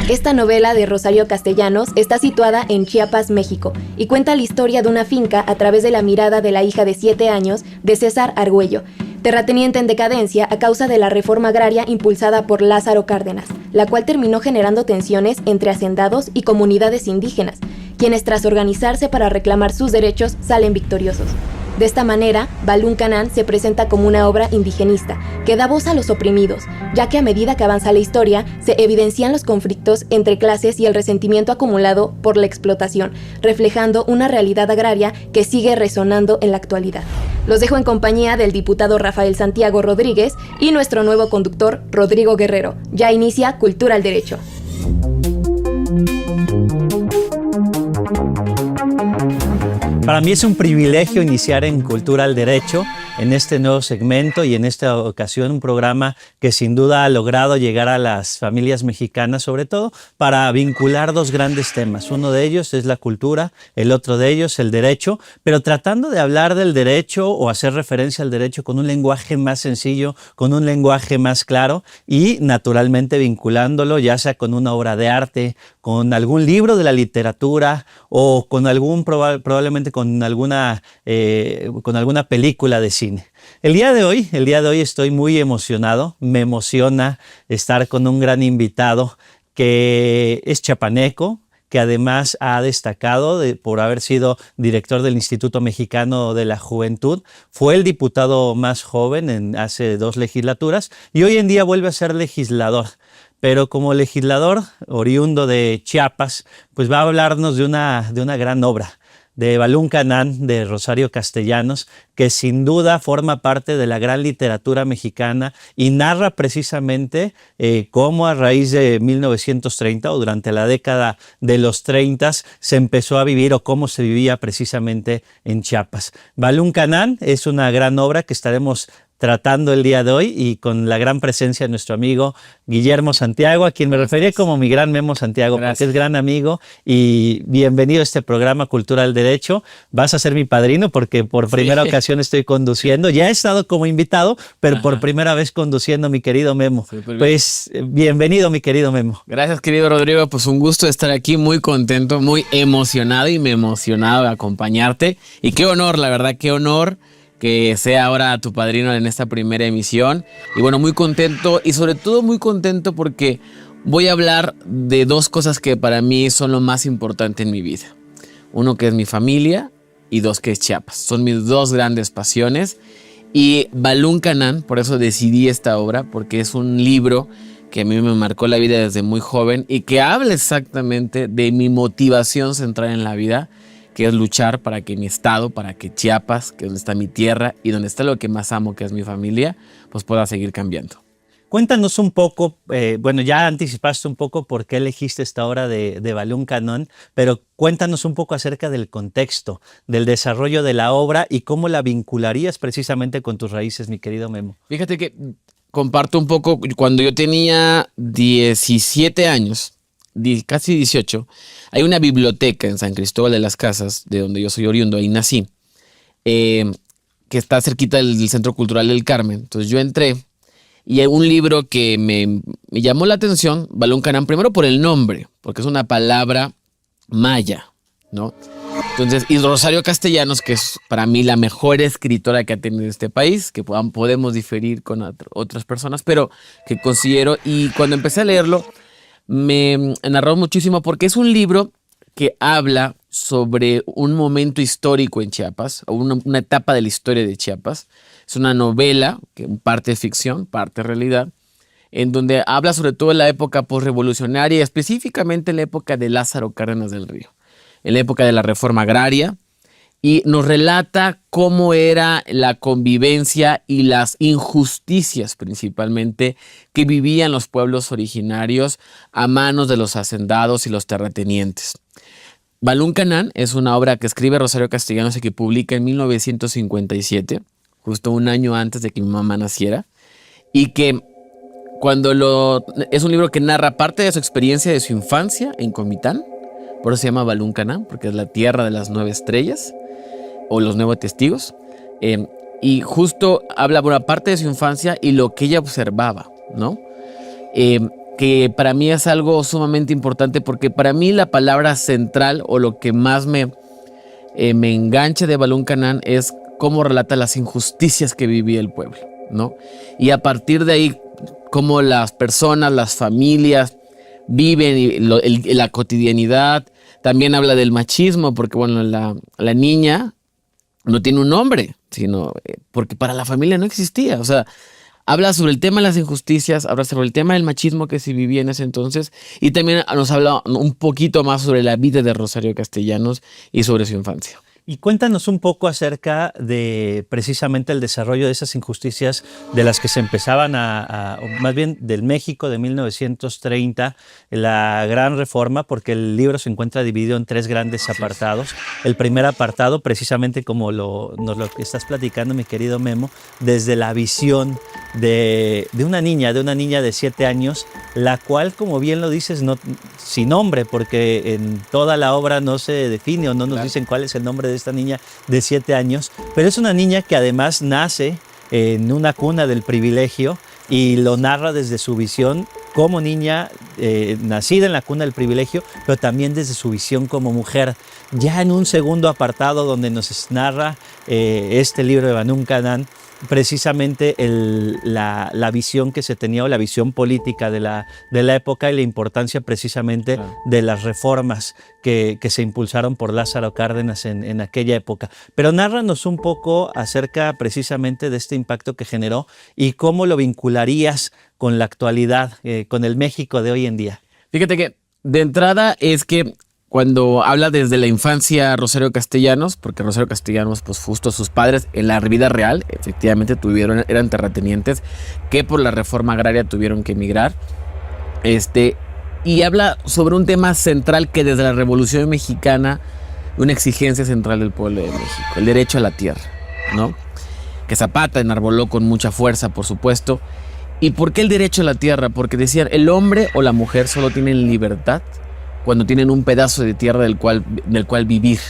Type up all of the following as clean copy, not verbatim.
Esta novela de Rosario Castellanos está situada en Chiapas, México, y cuenta la historia de una finca a través de la mirada de la hija de 7 años de César Argüello, terrateniente en decadencia a causa de la reforma agraria impulsada por Lázaro Cárdenas, la cual terminó generando tensiones entre hacendados y comunidades indígenas, quienes tras organizarse para reclamar sus derechos salen victoriosos. De esta manera, Balún Canán se presenta como una obra indigenista que da voz a los oprimidos, ya que a medida que avanza la historia, se evidencian los conflictos entre clases y el resentimiento acumulado por la explotación, reflejando una realidad agraria que sigue resonando en la actualidad. Los dejo en compañía del diputado Rafael Santiago Rodríguez y nuestro nuevo conductor, Rodrigo Guerrero. Ya inicia Cultura al Derecho. Para mí es un privilegio iniciar en Cultura al Derecho, en este nuevo segmento y en esta ocasión un programa que sin duda ha logrado llegar a las familias mexicanas, sobre todo para vincular dos grandes temas. Uno de ellos es la cultura, el otro de ellos el derecho, pero tratando de hablar del derecho o hacer referencia al derecho con un lenguaje más sencillo, con un lenguaje más claro y naturalmente vinculándolo ya sea con una obra de arte, con algún libro de la literatura o con probablemente con alguna película de cine. El día de hoy estoy muy emocionado, me emociona estar con un gran invitado que es chiapaneco, que además ha destacado por haber sido director del Instituto Mexicano de la Juventud, fue el diputado más joven hace 2 legislaturas y hoy en día vuelve a ser legislador. Pero como legislador oriundo de Chiapas, pues va a hablarnos de una gran obra, de Balún Canán, de Rosario Castellanos, que sin duda forma parte de la gran literatura mexicana y narra precisamente cómo a raíz de 1930 o durante la década de los 30 se empezó a vivir o cómo se vivía precisamente en Chiapas. Balún Canán es una gran obra que estaremos tratando el día de hoy y con la gran presencia de nuestro amigo Guillermo Santiago, a quien me refería como mi gran Memo Santiago, Gracias. Porque es gran amigo y bienvenido a este programa Cultura al Derecho. Vas a ser mi padrino porque por primera ocasión estoy conduciendo. Ya he estado como invitado, pero por primera vez conduciendo, mi querido Memo. Pues bienvenido, mi querido Memo. Gracias, querido Rodrigo. Pues un gusto estar aquí, muy contento, muy emocionado y me emocionado de acompañarte. Y qué honor, la verdad, qué honor que sea ahora tu padrino en esta primera emisión. Y bueno, muy contento y sobre todo muy contento porque voy a hablar de 2 cosas que para mí son lo más importante en mi vida. Uno que es mi familia y 2 que es Chiapas. Son mis 2 grandes pasiones. Y Balún Canán, por eso decidí esta obra, porque es un libro que a mí me marcó la vida desde muy joven y que habla exactamente de mi motivación central en la vida, que es luchar para que mi estado, para que Chiapas, que es donde está mi tierra y donde está lo que más amo, que es mi familia, pues pueda seguir cambiando. Cuéntanos un poco, ya anticipaste un poco por qué elegiste esta obra de Balún Canán, pero cuéntanos un poco acerca del contexto, del desarrollo de la obra y cómo la vincularías precisamente con tus raíces, mi querido Memo. Fíjate que comparto un poco, cuando yo tenía 17 años, casi 18, hay una biblioteca en San Cristóbal de las Casas, de donde yo soy oriundo, ahí nací, que está cerquita del Centro Cultural del Carmen. Entonces yo entré y hay un libro que me llamó la atención, Balún Canán, primero por el nombre, porque es una palabra maya, ¿no? Entonces, y Rosario Castellanos, que es para mí la mejor escritora que ha tenido este país, que podemos diferir con otras personas, pero que considero, y cuando empecé a leerlo, me narró muchísimo porque es un libro que habla sobre un momento histórico en Chiapas, o una etapa de la historia de Chiapas. Es una novela, que parte es ficción, parte realidad, en donde habla sobre todo de la época postrevolucionaria, específicamente en la época de Lázaro Cárdenas del Río, en la época de la reforma agraria, y nos relata cómo era la convivencia y las injusticias principalmente que vivían los pueblos originarios a manos de los hacendados y los terratenientes. Balún Canán es una obra que escribe Rosario Castellanos y que publica en 1957, justo un año antes de que mi mamá naciera, y que es un libro que narra parte de su experiencia de su infancia en Comitán, por eso se llama Balún Canán, porque es la tierra de las 9 estrellas, o los 9 testigos, y justo habla por una parte de su infancia y lo que ella observaba, ¿no? Que que para mí es algo sumamente importante, porque para mí la palabra central o lo que más me engancha de Balún Canán es cómo relata las injusticias que vivía el pueblo, ¿no? Y a partir de ahí, cómo las personas, las familias viven la cotidianidad. También habla del machismo, porque bueno, la niña no tiene un nombre, sino porque para la familia no existía. O sea, habla sobre el tema de las injusticias, habla sobre el tema del machismo que se vivía en ese entonces, y también nos habla un poquito más sobre la vida de Rosario Castellanos y sobre su infancia. Y cuéntanos un poco acerca de precisamente el desarrollo de esas injusticias de las que se empezaban más bien del México de 1930, la Gran Reforma, porque el libro se encuentra dividido en 3 grandes apartados. El primer apartado, precisamente como lo que estás platicando, mi querido Memo, desde la visión de una niña de 7 años, la cual, como bien lo dices, no, sin nombre, porque en toda la obra no se define o no nos dicen cuál es el nombre de esta niña de 7 años, pero es una niña que además nace en una cuna del privilegio y lo narra desde su visión como niña nacida en la cuna del privilegio, pero también desde su visión como mujer. Ya en un segundo apartado donde nos narra este libro de Balún Canán, precisamente la visión que se tenía o la visión política de la época y la importancia precisamente de las reformas que se impulsaron por Lázaro Cárdenas en aquella época. Pero nárranos un poco acerca precisamente de este impacto que generó y cómo lo vincularías con la actualidad, con el México de hoy en día. Fíjate que de entrada es que cuando habla desde la infancia Rosario Castellanos, porque Rosario Castellanos, pues justo sus padres en la vida real, efectivamente eran terratenientes que por la reforma agraria tuvieron que emigrar. Y habla sobre un tema central que desde la Revolución Mexicana, una exigencia central del pueblo de México, el derecho a la tierra, ¿no? Que Zapata enarboló con mucha fuerza, por supuesto. ¿Y por qué el derecho a la tierra? Porque decían, el hombre o la mujer solo tienen libertad cuando tienen un pedazo de tierra del cual vivir.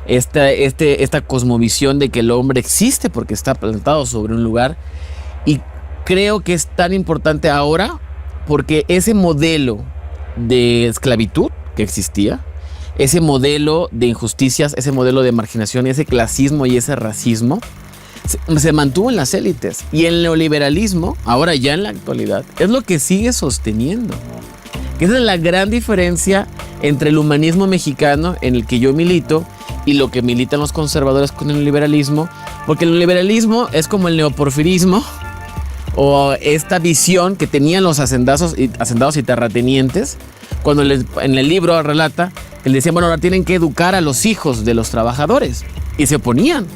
Esta cosmovisión de que el hombre existe porque está plantado sobre un lugar, y creo que es tan importante ahora porque ese modelo de esclavitud que existía, ese modelo de injusticias, ese modelo de marginación, ese clasismo y ese racismo se mantuvo en las élites, y el neoliberalismo, ahora ya en la actualidad, es lo que sigue sosteniendo. Esa es la gran diferencia entre el humanismo mexicano, en el que yo milito, y lo que militan los conservadores con el liberalismo, porque el liberalismo es como el neoporfirismo, o esta visión que tenían los hacendados y terratenientes, cuando en el libro relata que le decían, bueno, ahora tienen que educar a los hijos de los trabajadores, y se oponían.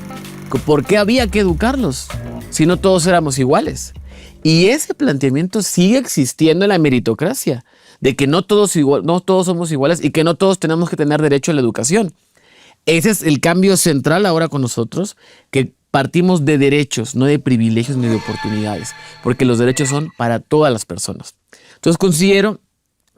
¿Por qué había que educarlos si no todos éramos iguales? Y ese planteamiento sigue existiendo en la meritocracia, de que no todos somos iguales y que no todos tenemos que tener derecho a la educación. Ese es el cambio central ahora con nosotros, que partimos de derechos, no de privilegios ni de oportunidades, porque los derechos son para todas las personas. Entonces considero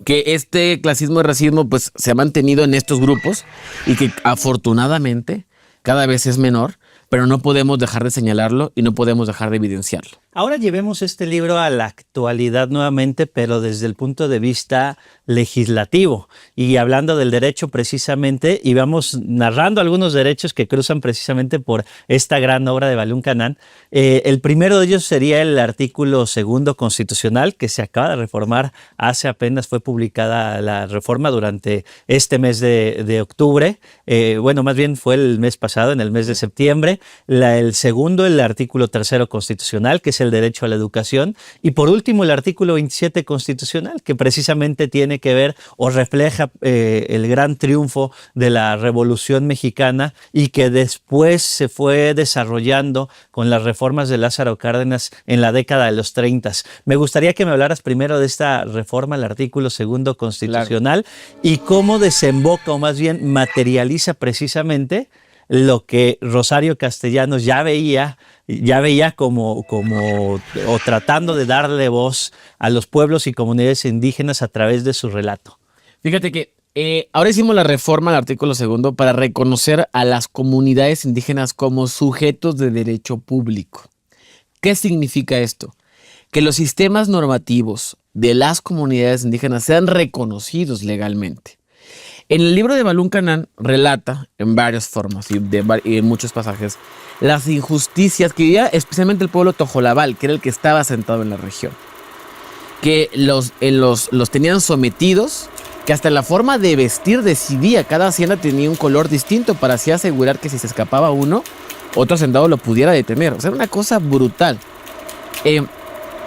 que este clasismo y racismo pues se ha mantenido en estos grupos, y que afortunadamente cada vez es menor, pero no podemos dejar de señalarlo y no podemos dejar de evidenciarlo. Ahora llevemos este libro a la actualidad nuevamente, pero desde el punto de vista legislativo, y hablando del derecho precisamente, y vamos narrando algunos derechos que cruzan precisamente por esta gran obra de Balún Canán. El primero de ellos sería el artículo 2 constitucional, que se acaba de reformar hace apenas, fue publicada la reforma durante este mes de octubre, bueno, más bien fue el mes pasado, en el mes de septiembre. El segundo, el artículo 3 constitucional, que es el derecho a la educación, y por último el artículo 27 constitucional, que precisamente tiene que ver o refleja el gran triunfo de la Revolución Mexicana, y que después se fue desarrollando con las reformas de Lázaro Cárdenas en la década de los 30. Me gustaría que me hablaras primero de esta reforma, el artículo 2 constitucional, claro, y cómo desemboca, o más bien materializa precisamente lo que Rosario Castellanos ya veía como o tratando de darle voz a los pueblos y comunidades indígenas a través de su relato. Fíjate que ahora hicimos la reforma al artículo 2 para reconocer a las comunidades indígenas como sujetos de derecho público. ¿Qué significa esto? Que los sistemas normativos de las comunidades indígenas sean reconocidos legalmente. En el libro de Balún Canán relata en varias formas y en muchos pasajes las injusticias que vivía especialmente el pueblo Tojolabal, que era el que estaba asentado en la región, que los tenían sometidos, que hasta la forma de vestir decidía, cada hacienda tenía un color distinto para así asegurar que si se escapaba uno, otro hacendado lo pudiera detener. O sea, era una cosa brutal.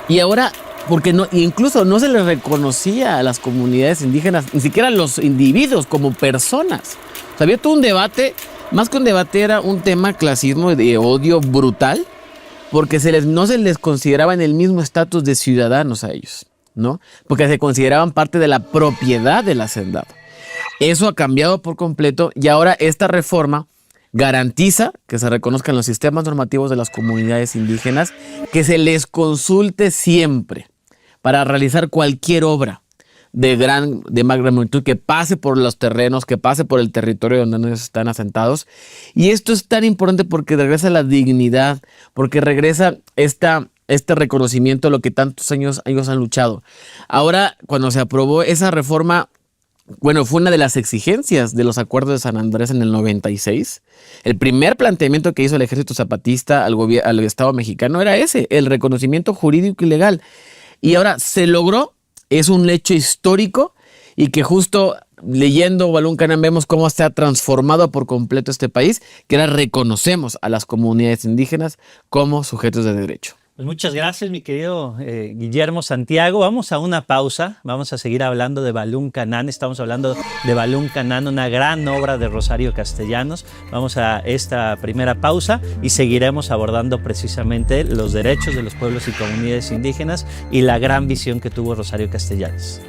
Y ahora, porque incluso no se les reconocía a las comunidades indígenas, ni siquiera a los individuos como personas. O sea, había todo un debate, más que un debate era un tema clasismo de odio brutal, porque no se les consideraba en el mismo estatus de ciudadanos a ellos, ¿no? Porque se consideraban parte de la propiedad del hacendado. Eso ha cambiado por completo y ahora esta reforma garantiza que se reconozcan los sistemas normativos de las comunidades indígenas, que se les consulte siempre para realizar cualquier obra de magnitud que pase por los terrenos, que pase por el territorio donde ellos están asentados. Y esto es tan importante porque regresa la dignidad, porque regresa este reconocimiento a lo que tantos años ellos han luchado. Ahora, cuando se aprobó esa reforma, bueno, fue una de las exigencias de los acuerdos de San Andrés en el 96. El primer planteamiento que hizo el ejército zapatista al Estado mexicano era ese, el reconocimiento jurídico y legal. Y ahora se logró, es un hecho histórico y que justo leyendo Balún Canán vemos cómo se ha transformado por completo este país, que ahora reconocemos a las comunidades indígenas como sujetos de derecho. Pues muchas gracias, mi querido Guillermo Santiago. Vamos a una pausa, vamos a seguir hablando de Balún Canán. Estamos hablando de Balún Canán, una gran obra de Rosario Castellanos. Vamos a esta primera pausa y seguiremos abordando precisamente los derechos de los pueblos y comunidades indígenas y la gran visión que tuvo Rosario Castellanos.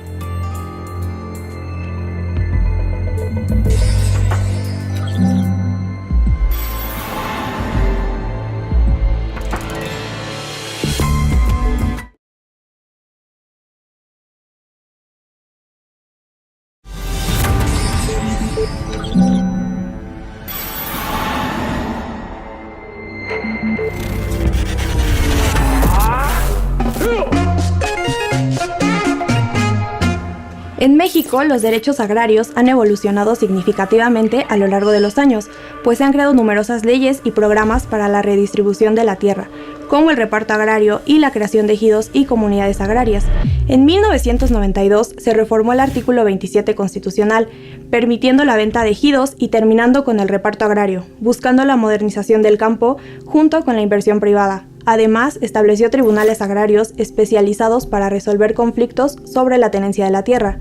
En México, los derechos agrarios han evolucionado significativamente a lo largo de los años, pues se han creado numerosas leyes y programas para la redistribución de la tierra, como el reparto agrario y la creación de ejidos y comunidades agrarias. En 1992 se reformó el artículo 27 constitucional, permitiendo la venta de ejidos y terminando con el reparto agrario, buscando la modernización del campo junto con la inversión privada. Además, estableció tribunales agrarios especializados para resolver conflictos sobre la tenencia de la tierra.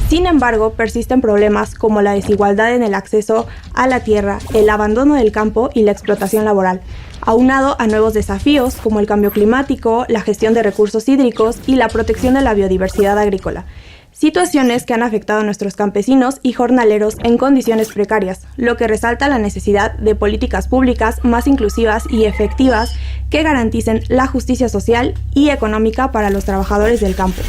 Sin embargo, persisten problemas como la desigualdad en el acceso a la tierra, el abandono del campo y la explotación laboral, aunado a nuevos desafíos como el cambio climático, la gestión de recursos hídricos y la protección de la biodiversidad agrícola. Situaciones que han afectado a nuestros campesinos y jornaleros en condiciones precarias, lo que resalta la necesidad de políticas públicas más inclusivas y efectivas que garanticen la justicia social y económica para los trabajadores del campo.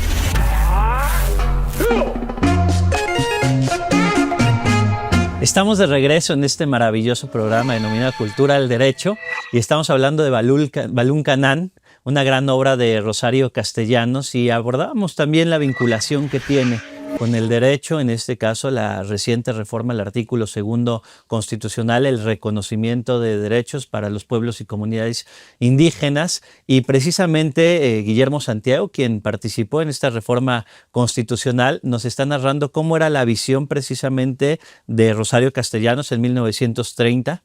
Estamos de regreso en este maravilloso programa denominado Cultura del Derecho y estamos hablando de Balún Canán, una gran obra de Rosario Castellanos, y abordamos también la vinculación que tiene con el derecho, en este caso la reciente reforma al artículo 2 constitucional, el reconocimiento de derechos para los pueblos y comunidades indígenas, y precisamente Guillermo Santiago, quien participó en esta reforma constitucional, nos está narrando cómo era la visión precisamente de Rosario Castellanos en 1930,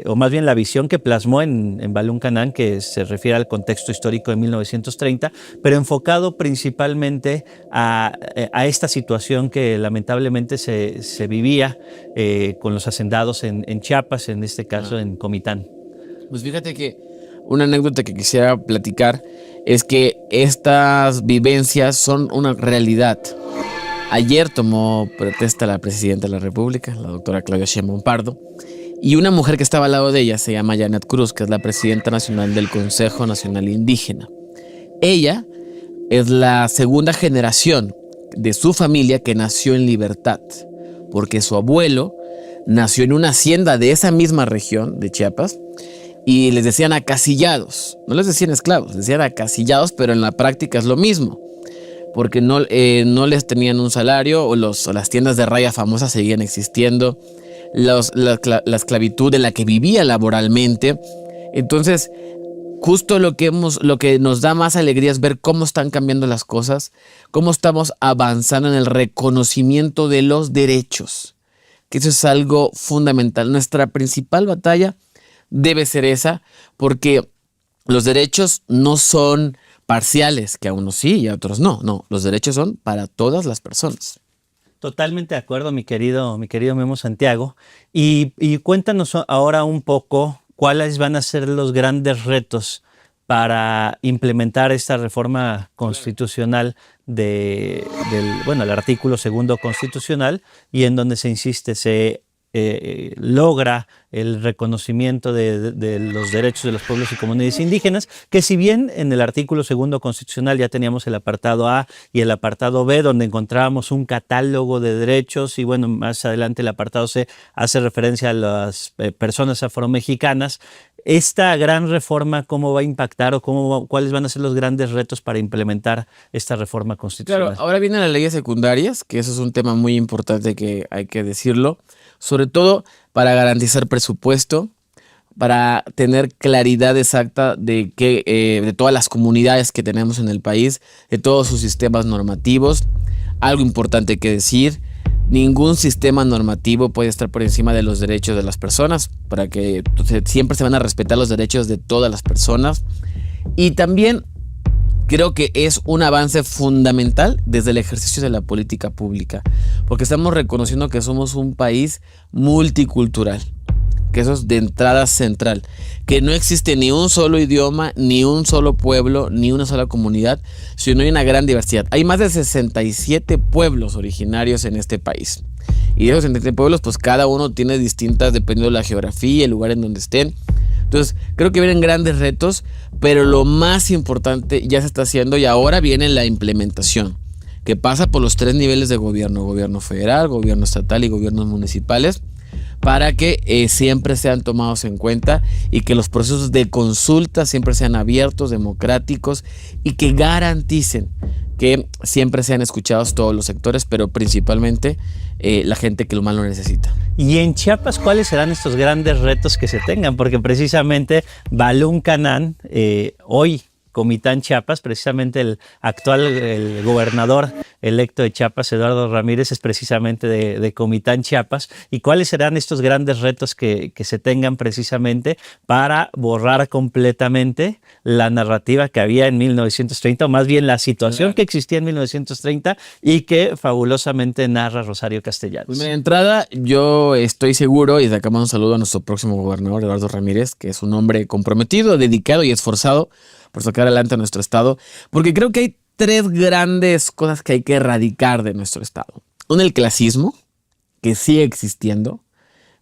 o más bien la visión que plasmó en Balún Canán, que se refiere al contexto histórico de 1930, pero enfocado principalmente a esta situación que lamentablemente se vivía con los hacendados en Chiapas, en este caso en Comitán. Pues fíjate que una anécdota que quisiera platicar es que estas vivencias son una realidad. Ayer tomó protesta la presidenta de la República, la doctora Claudia Sheinbaum Pardo, y una mujer que estaba al lado de ella se llama Janet Cruz, que es la presidenta nacional del Consejo Nacional Indígena. Ella es la segunda generación de su familia que nació en libertad, porque su abuelo nació en una hacienda de esa misma región de Chiapas y les decían acasillados, no les decían esclavos, les decían acasillados, pero en la práctica es lo mismo. porque no les tenían un salario, o las tiendas de raya famosas seguían existiendo, la esclavitud en la que vivía laboralmente. Entonces, justo lo que nos da más alegría es ver cómo están cambiando las cosas, cómo estamos avanzando en el reconocimiento de los derechos, que eso es algo fundamental. Nuestra principal batalla debe ser esa, porque los derechos no son parciales, que a unos sí y a otros no. No, los derechos son para todas las personas. Totalmente de acuerdo, mi querido Memo Santiago. Y cuéntanos ahora un poco cuáles van a ser los grandes retos para implementar esta reforma constitucional del artículo 2 constitucional, y en donde se insiste, se logra el reconocimiento de los derechos de los pueblos y comunidades indígenas, que si bien en el artículo 2 constitucional ya teníamos el apartado A y el apartado B, donde encontrábamos un catálogo de derechos, y bueno, más adelante el apartado C hace referencia a las personas afromexicanas. Esta gran reforma, ¿cómo va a impactar o cuáles van a ser los grandes retos para implementar esta reforma constitucional? Claro, ahora vienen las leyes secundarias, que eso es un tema muy importante que hay que decirlo, sobre todo para garantizar presupuesto, para tener claridad exacta de todas las comunidades que tenemos en el país, de todos sus sistemas normativos. Algo importante que decir: ningún sistema normativo puede estar por encima de los derechos de las personas, para que siempre se van a respetar los derechos de todas las personas. Y también creo que es un avance fundamental desde el ejercicio de la política pública, porque estamos reconociendo que somos un país multicultural, que eso es de entrada central, que no existe ni un solo idioma, ni un solo pueblo, ni una sola comunidad, sino hay una gran diversidad. Hay más de 67 pueblos originarios en este país. Y de esos 67 pueblos, pues cada uno tiene distintas, dependiendo de la geografía, el lugar en donde estén. Entonces, creo que vienen grandes retos, pero lo más importante ya se está haciendo, y ahora viene la implementación, que pasa por los 3 niveles de gobierno: gobierno federal, gobierno estatal y gobiernos municipales, para que siempre sean tomados en cuenta y que los procesos de consulta siempre sean abiertos, democráticos, y que garanticen que siempre sean escuchados todos los sectores, pero principalmente la gente que lo más lo necesita. Y en Chiapas, ¿cuáles serán estos grandes retos que se tengan? Porque precisamente Balún Canán, hoy Comitán Chiapas, precisamente el gobernador electo de Chiapas, Eduardo Ramírez, es precisamente de Comitán Chiapas. ¿Y cuáles serán estos grandes retos que se tengan precisamente para borrar completamente la narrativa que había en 1930, o más bien la situación que existía en 1930 y que fabulosamente narra Rosario Castellanos? Pues de entrada, yo estoy seguro, y sacamos un saludo a nuestro próximo gobernador, Eduardo Ramírez, que es un hombre comprometido, dedicado y esforzado por sacar adelante a nuestro estado, porque creo que hay 3 grandes cosas que hay que erradicar de nuestro estado. Uno, el clasismo, que sigue existiendo,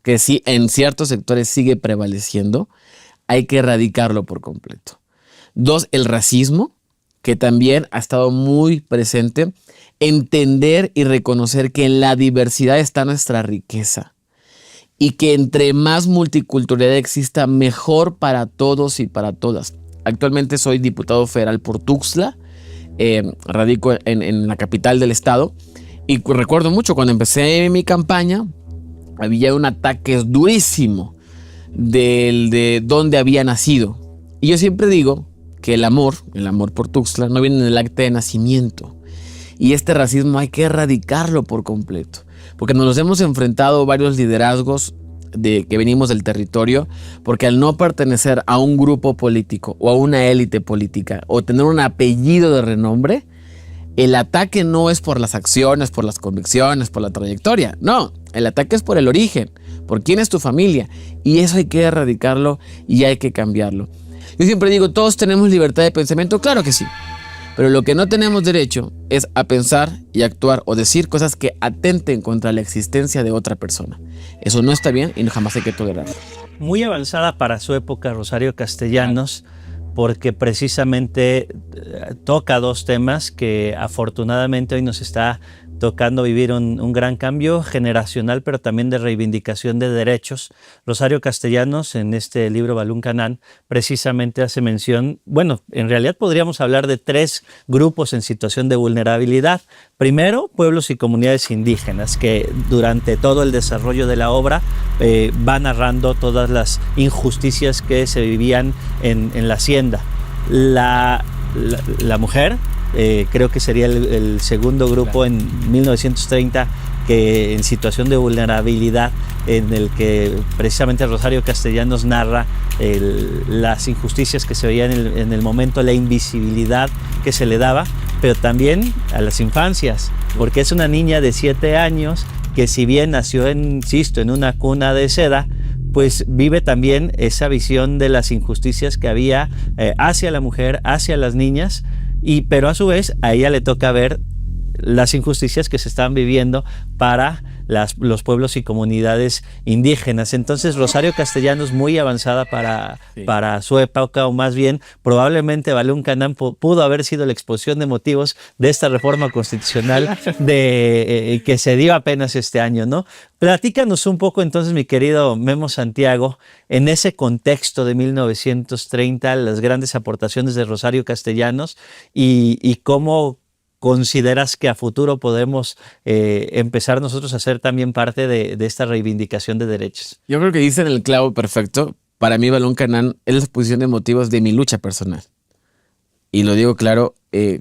que sí en ciertos sectores sigue prevaleciendo, hay que erradicarlo por completo. 2, el racismo, que también ha estado muy presente. Entender y reconocer que en la diversidad está nuestra riqueza, y que entre más multiculturalidad exista, mejor para todos y para todas. Actualmente soy diputado federal por Tuxtla, radico en la capital del estado, y recuerdo mucho cuando empecé mi campaña, había un ataque durísimo de dónde había nacido. Y yo siempre digo que el amor por Tuxtla no viene en el acta de nacimiento, y este racismo hay que erradicarlo por completo, porque nos hemos enfrentado varios liderazgos que venimos del territorio, porque al no pertenecer a un grupo político o a una élite política o tener un apellido de renombre, el ataque no es por las acciones, por las convicciones, por la trayectoria. No, el ataque es por el origen, por quién es tu familia, y eso hay que erradicarlo y hay que cambiarlo. Yo siempre digo, todos tenemos libertad de pensamiento, claro que sí, pero lo que no tenemos derecho es a pensar y actuar o decir cosas que atenten contra la existencia de otra persona. Eso no está bien y jamás hay que tolerarlo. Muy avanzada para su época, Rosario Castellanos, porque precisamente toca dos temas que afortunadamente hoy nos está tocando vivir un gran cambio generacional, pero también de reivindicación de derechos. Rosario Castellanos, en este libro Balún Canán, precisamente hace mención, bueno, en realidad podríamos hablar de 3 grupos en situación de vulnerabilidad. Primero, pueblos y comunidades indígenas, que durante todo el desarrollo de la obra va narrando todas las injusticias que se vivían en la hacienda. La mujer, creo que sería el segundo grupo, en 1930, que en situación de vulnerabilidad, en el que precisamente Rosario Castellanos narra las injusticias que se veían en el momento, la invisibilidad que se le daba, pero también a las infancias, porque es una niña de 7 años que, si bien nació en una cuna de seda, pues vive también esa visión de las injusticias que había hacia la mujer, hacia las niñas, pero a su vez a ella le toca ver las injusticias que se están viviendo para los pueblos y comunidades indígenas. Entonces Rosario Castellanos, muy avanzada para su época, o más bien probablemente Balún Canán pudo haber sido la exposición de motivos de esta reforma constitucional que se dio apenas este año, ¿no? Platícanos un poco entonces, mi querido Memo Santiago, en ese contexto de 1930, las grandes aportaciones de Rosario Castellanos y cómo ¿consideras que a futuro podemos empezar nosotros a ser también parte de esta reivindicación de derechos? Yo creo que dicen el clavo perfecto. Para mí, Balún Canán es la exposición de motivos de mi lucha personal. Y lo digo claro,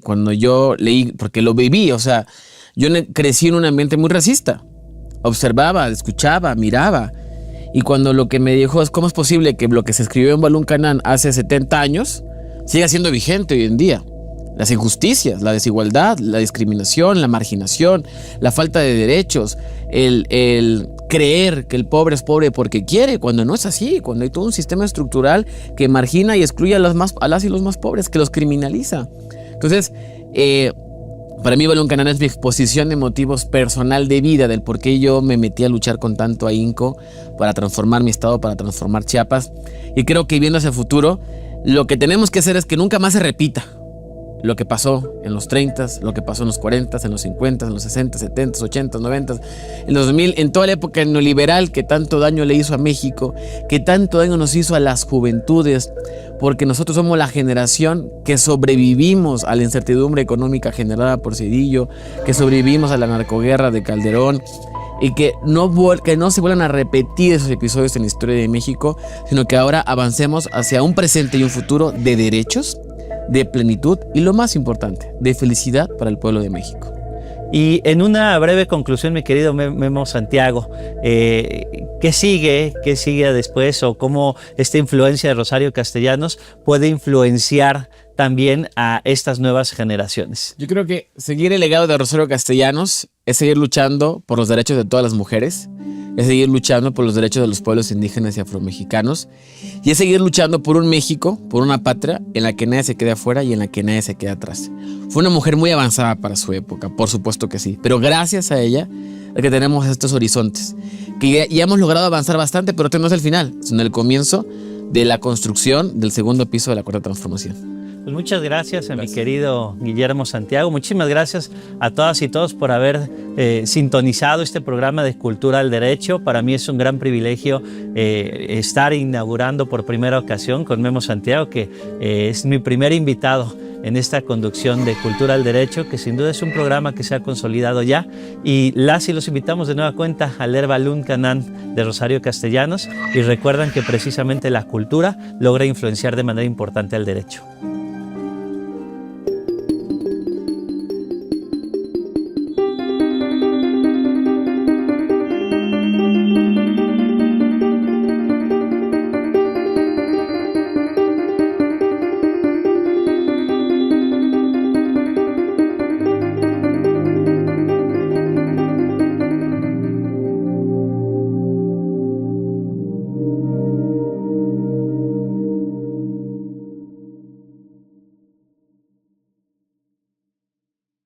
cuando yo leí, porque lo viví, o sea, yo crecí en un ambiente muy racista. Observaba, escuchaba, miraba. Y cuando lo que me dijo es cómo es posible que lo que se escribió en Balún Canán hace 70 años siga siendo vigente hoy en día. Las injusticias, la desigualdad, la discriminación, la marginación, la falta de derechos, el creer que el pobre es pobre porque quiere, cuando no es así, cuando hay todo un sistema estructural que margina y excluye a las y los más pobres, que los criminaliza. Entonces, para mí Balún Canán es mi exposición de motivos personal de vida, del por qué yo me metí a luchar con tanto ahínco para transformar mi estado, para transformar Chiapas. Y creo que viendo hacia el futuro, lo que tenemos que hacer es que nunca más se repita lo que pasó en los 30, lo que pasó en los 40, en los 50, en los 60, 70, 80, 90, en los 2000, en toda la época neoliberal que tanto daño le hizo a México, que tanto daño nos hizo a las juventudes, porque nosotros somos la generación que sobrevivimos a la incertidumbre económica generada por Cedillo, que sobrevivimos a la narcoguerra de Calderón, y que no se vuelvan a repetir esos episodios en la historia de México, sino que ahora avancemos hacia un presente y un futuro de derechos, de plenitud y, lo más importante, de felicidad para el pueblo de México. Y en una breve conclusión, mi querido Memo Santiago, ¿qué sigue después, o cómo esta influencia de Rosario Castellanos puede influenciar también a estas nuevas generaciones? Yo creo que seguir el legado de Rosario Castellanos es seguir luchando por los derechos de todas las mujeres, es seguir luchando por los derechos de los pueblos indígenas y afromexicanos, y es seguir luchando por un México, por una patria en la que nadie se quede afuera y en la que nadie se quede atrás. Fue una mujer muy avanzada para su época, por supuesto que sí, pero gracias a ella es que tenemos estos horizontes, que ya hemos logrado avanzar bastante, pero este no es el final, sino el comienzo de la construcción del segundo piso de la Cuarta Transformación. Pues muchas gracias a mi querido Guillermo Santiago. Muchísimas gracias a todas y todos por haber sintonizado este programa de Cultura al Derecho. Para mí es un gran privilegio estar inaugurando por primera ocasión con Memo Santiago, que es mi primer invitado en esta conducción de Cultura al Derecho, que sin duda es un programa que se ha consolidado ya, y los invitamos de nueva cuenta a leer Balún Canán de Rosario Castellanos, y recuerdan que precisamente la cultura logra influenciar de manera importante al derecho.